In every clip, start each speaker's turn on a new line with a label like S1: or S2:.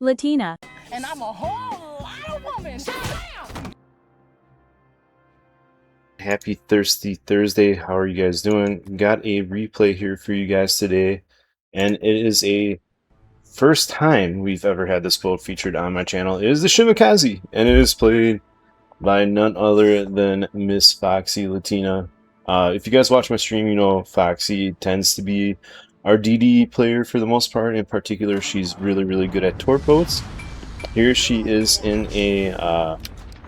S1: Latina.
S2: And I'm a whole lot of woman.
S3: Happy Thirsty Thursday. How are you guys doing? Got a replay here for you guys today, and it is a first time we've ever had this boat featured on my channel. It is the Shimakaze, and it is played by none other than Miss Foxy Latina. If you guys watch my stream, you know Foxy tends to be our DD player for the most part. In particular, she's really good at torp boats. Here she is in a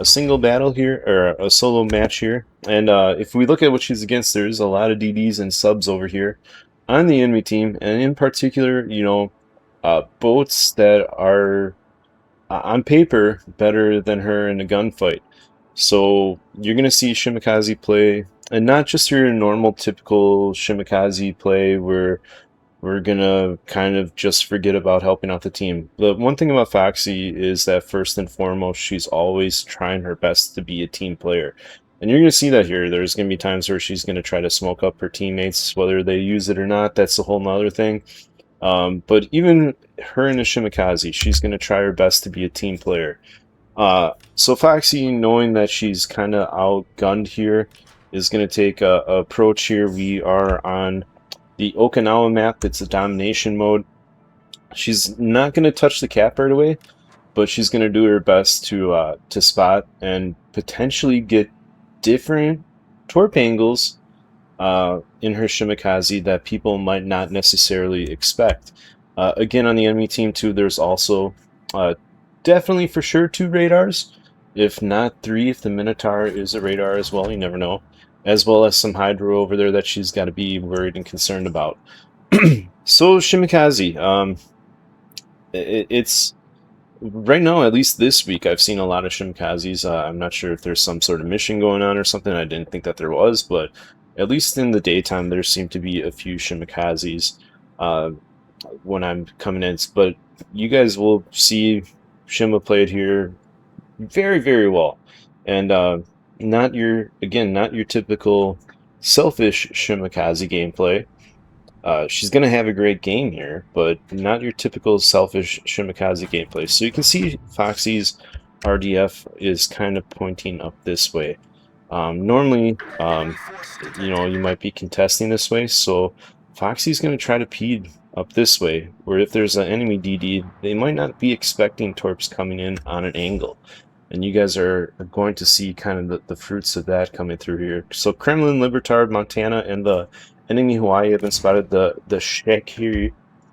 S3: single battle here, or a solo match here. And if we look at what she's against, there's a lot of DDs and subs over here on the enemy team, and in particular, you know, boats that are on paper better than her in a gunfight. So you're gonna see Shimakaze play, and not just your normal typical Shimakaze play where we're gonna kind of just forget about helping out the team. The one thing about Foxy is that first and foremost, she's always trying her best to be a team player. And you're gonna see that here. There's gonna be times where she's gonna try to smoke up her teammates, whether they use it or not, that's a whole nother thing. But even her in a Shimakaze, she's gonna try her best to be a team player. So Foxy, knowing that she's kind of outgunned here, is gonna take a approach here. We are on the Okinawa map. It's a domination mode. She's not going to touch the cap right away, but she's going to do her best to spot and potentially get different torp angles in her Shimakaze that people might not necessarily expect. Again, on the enemy team too, there's also definitely for sure 2 radars, if not 3, if the Minotaur is a radar as well. You never know. As well as some Hydro over there that she's got to be worried and concerned about. So Shimakaze, it's right now, at least this week, I've seen a lot of Shimakazes. I'm not sure if there's some sort of mission going on or something. I didn't think that there was, but at least in the daytime, there seem to be a few Shimakazes when I'm coming in. But you guys will see Shima played here very well, and not your typical selfish Shimakaze gameplay. She's gonna have a great game here, but not your typical selfish Shimakaze gameplay. So you can see Foxy's RDF is kind of pointing up this way. Normally, you know, you might be contesting this way, so Foxy's gonna try to peed up this way, where if there's an enemy DD, they might not be expecting torps coming in on an angle. And you guys are going to see kind of the fruits of that coming through here. So Kremlin, Libertard, Montana, and the enemy Hawaii have been spotted. The shack here,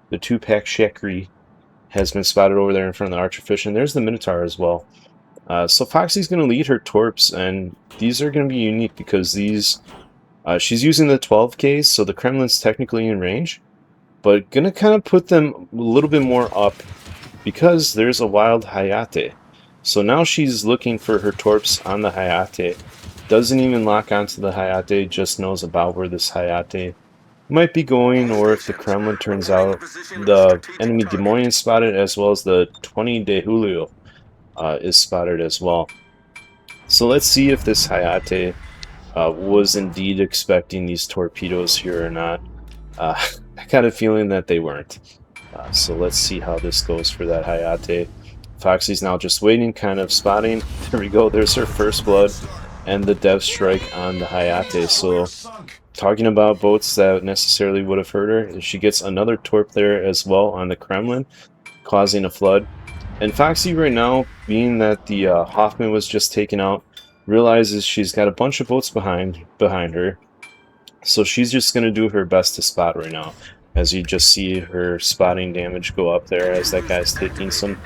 S3: the 2-pack Shakri, has been spotted over there in front of the Archerfish, and there's the Minotaur as well. So Foxy's going to lead her torps, and these are going to be unique because these, she's using the 12Ks, so the Kremlin's technically in range, but going to kind of put them a little bit more up because there's a wild Hayate. So now she's looking for her torps on the Hayate. Doesn't even lock onto the Hayate, just knows about where this Hayate might be going, or if the Kremlin turns out the enemy Demoyan spotted, as well as the 20 de Julio is spotted as well. So let's see if this Hayate was indeed expecting these torpedoes here or not. I got a feeling that they weren't. So let's see how this goes for that Hayate. Foxy's now just waiting, kind of spotting. There we go, there's her first blood, and the dev strike on the Hayate. So, talking about boats that necessarily would have hurt her, she gets another torp there as well on the Kremlin, causing a flood. And Foxy right now, being that the Hoffman was just taken out, realizes she's got a bunch of boats behind her. So she's just going to do her best to spot right now. As you just see her spotting damage go up there as that guy's taking some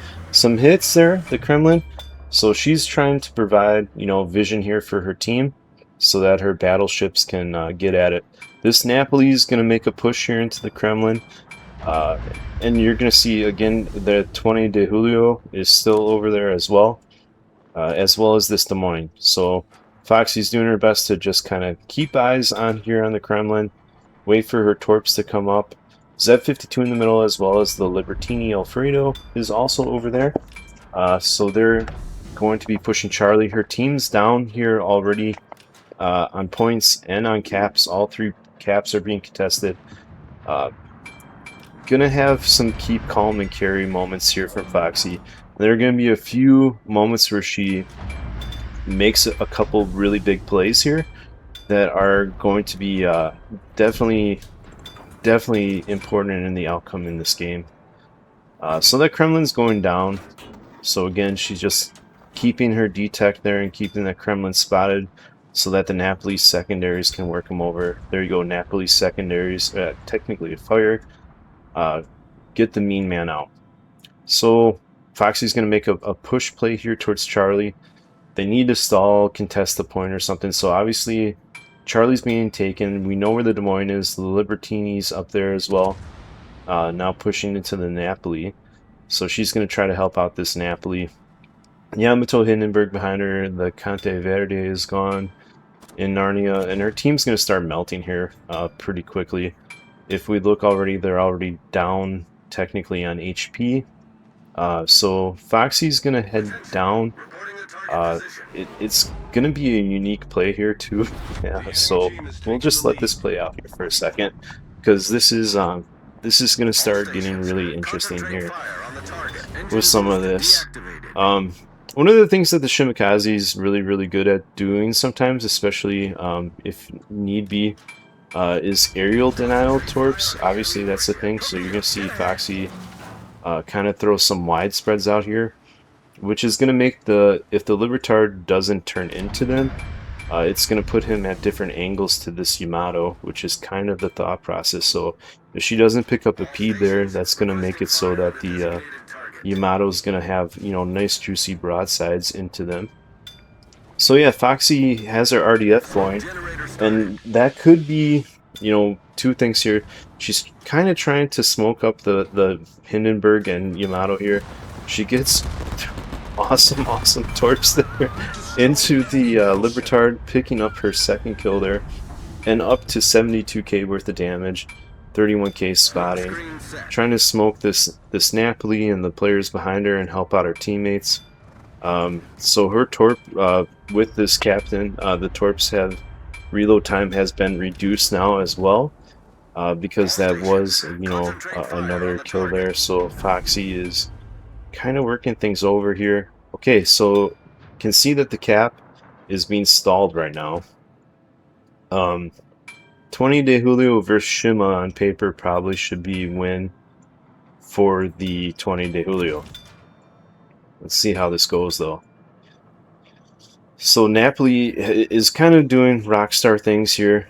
S3: hits there, the Kremlin. So she's trying to provide, you know, vision here for her team so that her battleships can get at it. This Napoli is going to make a push here into the Kremlin. And you're going to see, again, the 20 de Julio is still over there as well as this Des Moines. So Foxy's doing her best to just kind of keep eyes on here on the Kremlin, wait for her torps to come up. Z52 in the middle, as well as the Libertini Alfredo is also over there. So they're going to be pushing Charlie. Her team's down here already on points and on caps. All 3 caps are being contested. gonna have some keep calm and carry moments here from Foxy. There are gonna be a few moments where she makes a couple really big plays here that are going to be definitely important in the outcome in this game. So that Kremlin's going down. So again, she's just keeping her detect there and keeping that Kremlin spotted so that the Napoli secondaries can work them over. There you go, Napoli secondaries, technically a fire. Get the mean man out. So Foxy's going to make a push play here towards Charlie. They need to stall, contest the point or something. So obviously Charlie's being taken. We know where the Des Moines is. The Libertini's up there as well. Now pushing into the Napoli. So she's going to try to help out this Napoli. Yamato Hindenburg behind her. The Conte Verde is gone in Narnia. And her team's going to start melting here pretty quickly. If we look already, they're already down technically on HP. So Foxy's going to head down. It's going to be a unique play here too. Yeah, so we'll just let this play out here for a second, because this is going to start getting really interesting here with some of this. One of the things that the Shimakaze is really good at doing sometimes, especially if need be, is aerial denial torps. Obviously that's the thing, so you're going to see Foxy kind of throw some wide spreads out here, which is going to make if the Libertard doesn't turn into them, it's going to put him at different angles to this Yamato, which is kind of the thought process. So if she doesn't pick up a P there, that's going to make it so that the Yamato is going to have, you know, nice juicy broadsides into them. So yeah, Foxy has her RDF going, and that could be, you know, two things here. She's kind of trying to smoke up the Hindenburg and Yamato here. She gets awesome torps there into the Libertard, picking up her second kill there, and up to 72k worth of damage, 31k spotting, trying to smoke this Napoli and the players behind her and help out her teammates. So her torp with this captain, the torps have reload time has been reduced now as well, because that was, you know, another kill there. So Foxy is kind of working things over here. Okay, so can see that the cap is being stalled right now. 20 de Julio versus Shima on paper probably should be win for the 20 de Julio. Let's see how this goes though. So Napoli is kind of doing rockstar things here,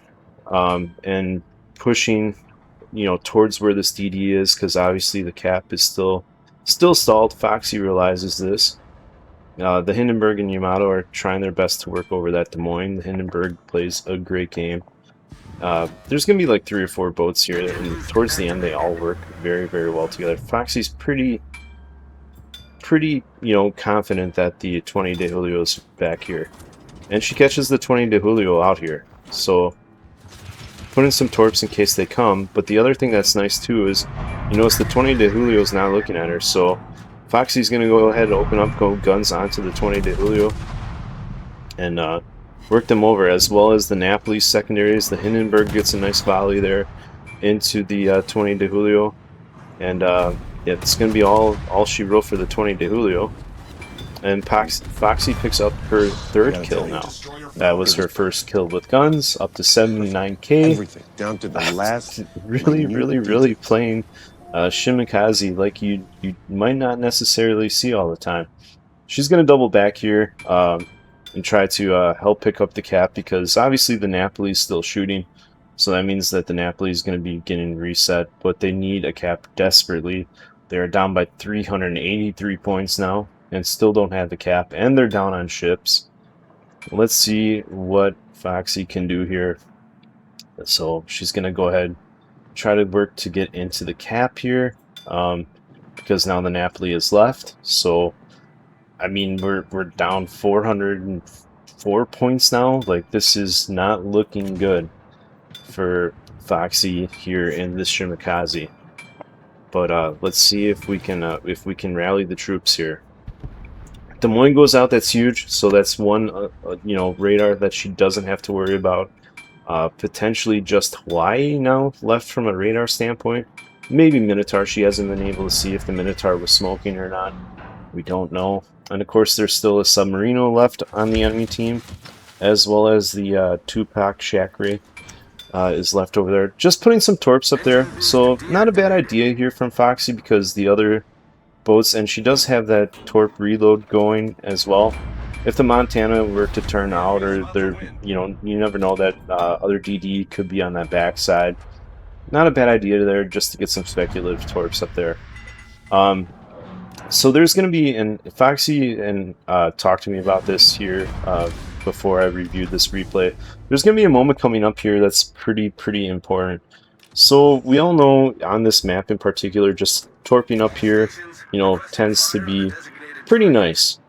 S3: and pushing, you know, towards where this DD is, because obviously the cap is still stalled. Foxy realizes this. The Hindenburg and Yamato are trying their best to work over that Des Moines. The Hindenburg plays a great game. There's going to be like 3 or 4 boats here, and towards the end they all work very well together. Foxy's pretty, you know, confident that the 20 de Julio's back here. And she catches the 20 de Julio out here. So put in some torps in case they come. But the other thing that's nice too is, you notice the 20 de Julio's not looking at her. So Foxy's going to go ahead and open up, go guns onto the 20 de Julio, and work them over, as well as the Napoli secondaries. The Hindenburg gets a nice volley there into the 20 de Julio. And yeah, it's going to be all she wrote for the 20 de Julio. And Foxy picks up her 3rd kill now. That was her first kill with guns, up to 79k.
S1: Everything down to the last.
S3: really playing Shimakaze like you might not necessarily see all the time. She's going to double back here and try to help pick up the cap, because obviously the Napoli is still shooting. So that means that the Napoli is going to be getting reset, but they need a cap desperately. They are down by 383 points now and still don't have the cap, and they're down on ships. Let's see what Foxy can do here. So she's going to go ahead, try to work to get into the cap here, because now the Napoli is left. So I mean, we're down 404 points now. Like, this is not looking good for Foxy here in this Shimakaze. But let's see if we can rally the troops here. Des Moines goes out. That's huge. So that's one you know, radar that she doesn't have to worry about. Potentially just Hawaii now left from a radar standpoint. maybe Minotaur. She hasn't been able to see if the Minotaur was smoking or not. We don't know. And of course, there's still a Submarino left on the enemy team, as well as the Tupac Chakray is left over there. Just putting some torps up there. So not a bad idea here from Foxy, because the other boats, and she does have that torp reload going as well. If the Montana were to turn out, or there, you know, you never know, that other DD could be on that backside. Not a bad idea there, just to get some speculative torps up there. So there's going to be, and Foxy and talked to me about this here before I reviewed this replay. There's going to be a moment coming up here that's pretty important. So we all know on this map in particular, just torping up here, you know, tends to be pretty nice.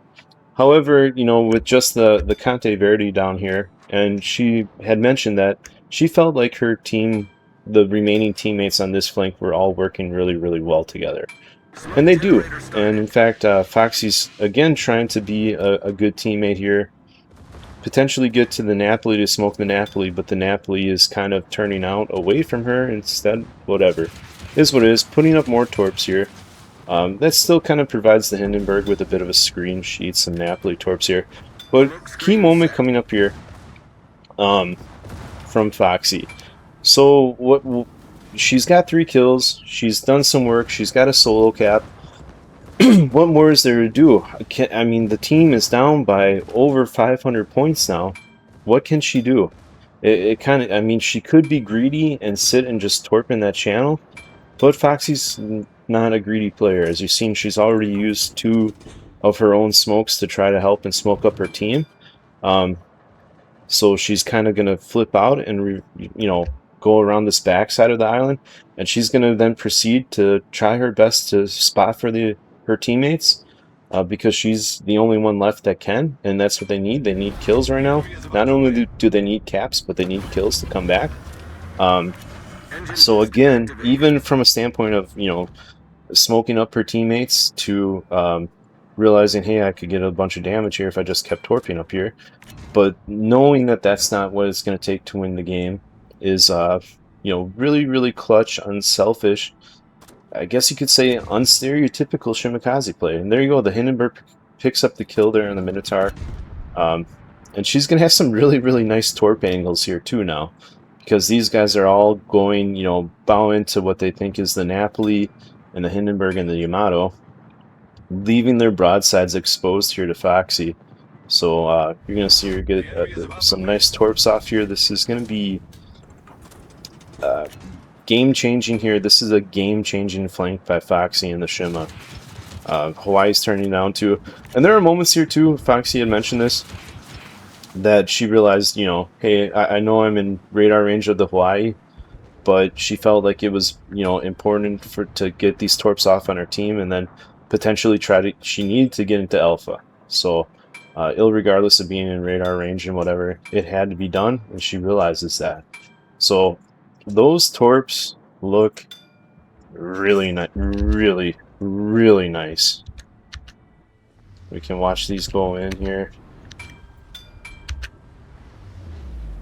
S3: However, you know, with just the Conte Verde down here, and she had mentioned that she felt like her team, the remaining teammates on this flank, were all working really well together. And they do. And in fact, Foxy's again trying to be a good teammate here. Potentially get to the Napoli to smoke the Napoli, but the Napoli is kind of turning out away from her instead. Whatever. Is what it is. Putting up more torps here. That still kind of provides the Hindenburg with a bit of a screen sheet, some Napoli torps here. But key moment coming up here from Foxy. So what? She's got 3 kills. She's done some work. She's got a solo cap. What more is there to do? I mean, the team is down by over 500 points now. What can she do? It kind of, I mean, she could be greedy and sit and just torp in that channel, but Foxy's not a greedy player. As you've seen, she's already used 2 of her own smokes to try to help and smoke up her team. So she's kind of going to flip out and, you know, go around this backside of the island, and she's going to then proceed to try her best to spot for her teammates, because she's the only one left that can, and that's what they need. They need kills right now. Not only do they need caps, but they need kills to come back. So again, even from a standpoint of, you know, smoking up her teammates to realizing, hey, I could get a bunch of damage here if I just kept torping up here, but knowing that that's not what it's going to take to win the game is, you know, really clutch, unselfish, I guess you could say unstereotypical Shimakaze play. And there you go, the Hindenburg picks up the kill there on the Minotaur. And she's going to have some really nice torp angles here too now, because these guys are all going, you know, bow into what they think is the Napoli and the Hindenburg and the Yamato, leaving their broadsides exposed here to Foxy. So you're going to see her get some nice torps off here. This is going to be game-changing here. This is a game-changing flank by Foxy and the Shima. Hawaii's turning down too. And there are moments here too, Foxy had mentioned this, that she realized, you know, hey, I know I'm in radar range of the Hawaii, but she felt like it was, you know, important to get these torps off on her team, and then potentially she needed to get into Alpha. So regardless of being in radar range and whatever, it had to be done, and she realizes that. So those torps look really nice. We can watch these go in here.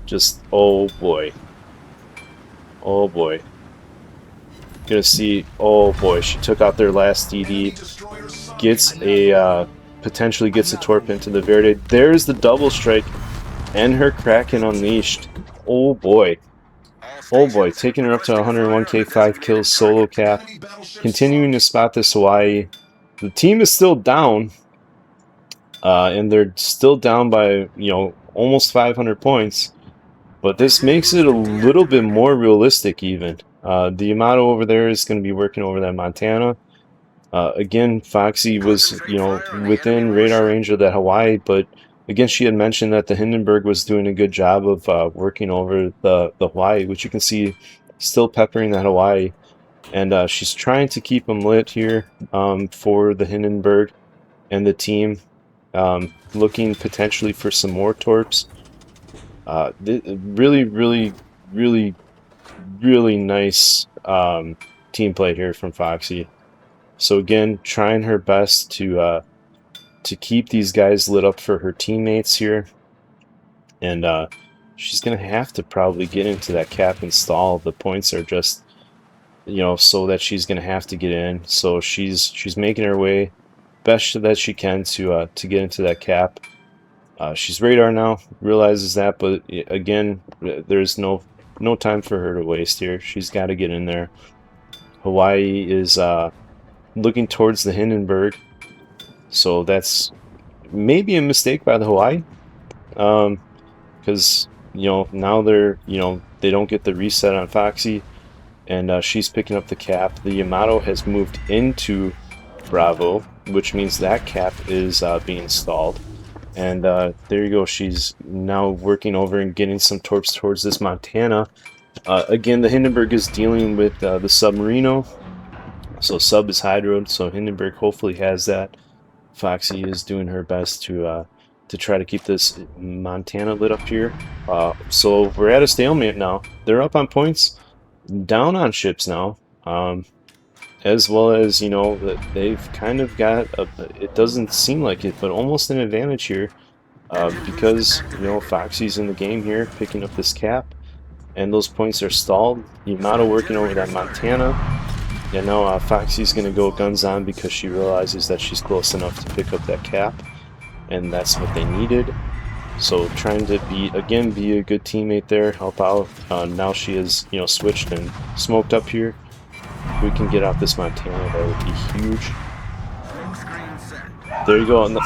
S3: Just, oh boy. Gonna see, oh boy, she took out their last DD. Gets a, potentially gets a torp into the Verde. There's the double strike and her Kraken unleashed. Oh boy. Oh boy, taking her up to 101k, 5 kills, solo cap. Continuing to spot this Hawaii. The team is still down. And they're still down by, you know, almost 500 points. But this makes it a little bit more realistic even. The Yamato over there is going to be working over that Montana. Again, Foxy was, you know, within radar range of that Hawaii, but again, she had mentioned that the Hindenburg was doing a good job of working over the Hawaii, which you can see still peppering that Hawaii. And she's trying to keep them lit here for the Hindenburg and the team, looking potentially for some more torps. Really nice team play here from Foxy. So again, trying her best to keep these guys lit up for her teammates here, and she's gonna have to probably get into that cap install. The points are just so that she's gonna have to get in. So she's making her way best that she can to get into that cap. She's radar now, realizes that, but again, there's no time for her to waste here. She's got to get in there. Hawaii is looking towards the Hindenburg, so that's maybe a mistake by the Hawaii, because now they don't get the reset on Foxy, and she's picking up the cap. The Yamato has moved into Bravo, which means that cap is being stalled. And there you go. She's now working over and getting some torps towards this Montana. Again, the Hindenburg is dealing with the submarino. So sub is hydroed. So Hindenburg hopefully has that. Foxy is doing her best to try to keep this Montana lit up here. So we're at a stalemate now. They're up on points, down on ships now. As well as, they've kind of got, it doesn't seem like it, but almost an advantage here because, Foxy's in the game here, picking up this cap, and those points are stalled. Yamato working over that Montana, and now Foxy's going to go guns on because she realizes that she's close enough to pick up that cap, and that's what they needed. So trying to be a good teammate there, help out. Now she is, switched and smoked up here. If we can get out this Montana, that would be huge. There you go.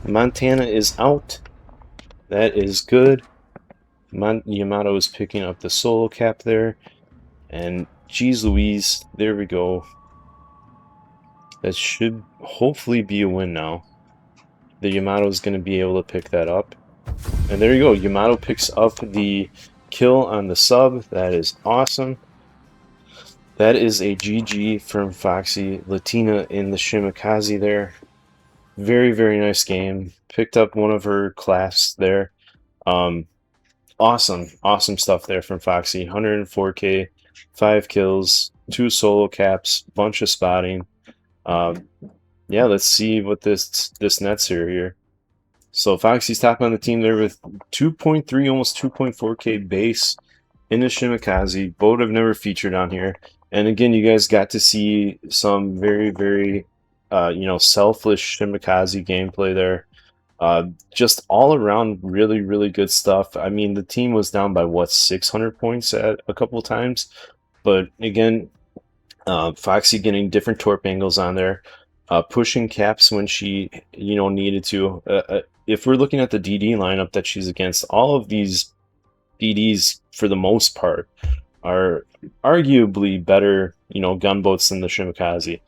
S3: Montana is out. That is good. Yamato is picking up the solo cap there. And geez Louise, there we go. That should hopefully be a win now. The Yamato is going to be able to pick that up. And there you go. Yamato picks up the kill on the sub. That is awesome. That is a GG from Foxy. Latina in the Shimakaze there. Very, very nice game. Picked up one of her class there. Awesome stuff there from Foxy. 104k, 5 kills, 2 solo caps, bunch of spotting. Yeah, let's see what this nets here. So Foxy's top on the team there with 2.3, almost 2.4k base in the Shimakaze. Boat I've never featured on here. And again, you guys got to see some very, very, selfish Shimakaze gameplay there. Just all around really, really good stuff. I mean, the team was down by, 600 points at a couple times. But again, Foxy getting different torp angles on there. Pushing caps when she, needed to. If we're looking at the DD lineup that she's against, all of these DDs, for the most part, are arguably better, gunboats than the Shimakaze.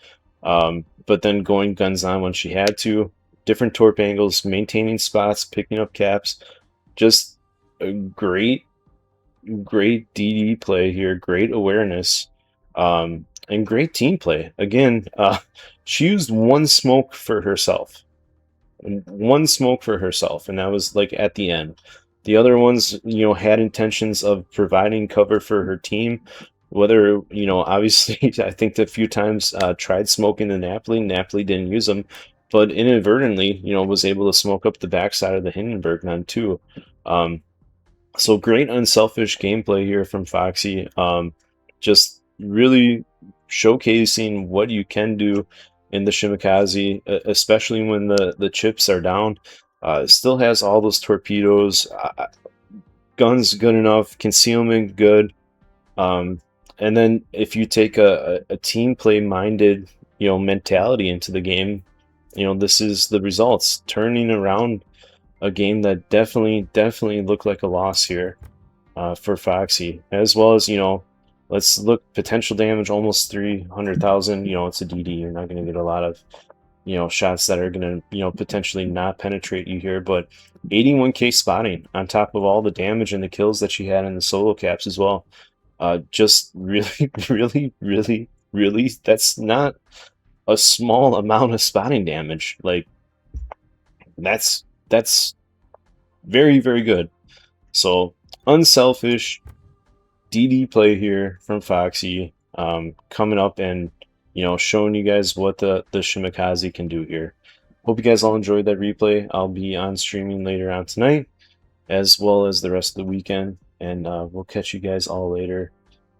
S3: But then going guns on when she had to, different torp angles, maintaining spots, picking up caps, just a great DD play here, great awareness, and great team play. Again, she used one smoke for herself. And that was like at the end. The other ones, had intentions of providing cover for her team. Whether, obviously, I think a few times tried smoking the Napoli. Napoli didn't use them, but inadvertently, was able to smoke up the backside of the Hindenburg then too. So great unselfish gameplay here from Foxy. Just really showcasing what you can do in the Shimakaze, especially when the chips are down. Still has all those torpedoes, guns good enough, concealment good, and then if you take a team play minded mentality into the game, this is the results, turning around a game that definitely looked like a loss here for Foxy, as well as let's look, potential damage almost 300,000. It's a DD, you're not going to get a lot of shots that are going to, potentially not penetrate you here, but 81k spotting on top of all the damage and the kills that she had in the solo caps as well. Just really, really, that's not a small amount of spotting damage. Like, that's very, very good. So, unselfish DD play here from Foxy, coming up and showing you guys what the Shimakaze can do here. Hope you guys all enjoyed that replay. I'll be on streaming later on tonight, as well as the rest of the weekend, and we'll catch you guys all later.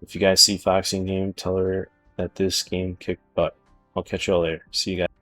S3: If you guys see Foxy in game, tell her that this game kicked butt. I'll catch y'all later. See you guys.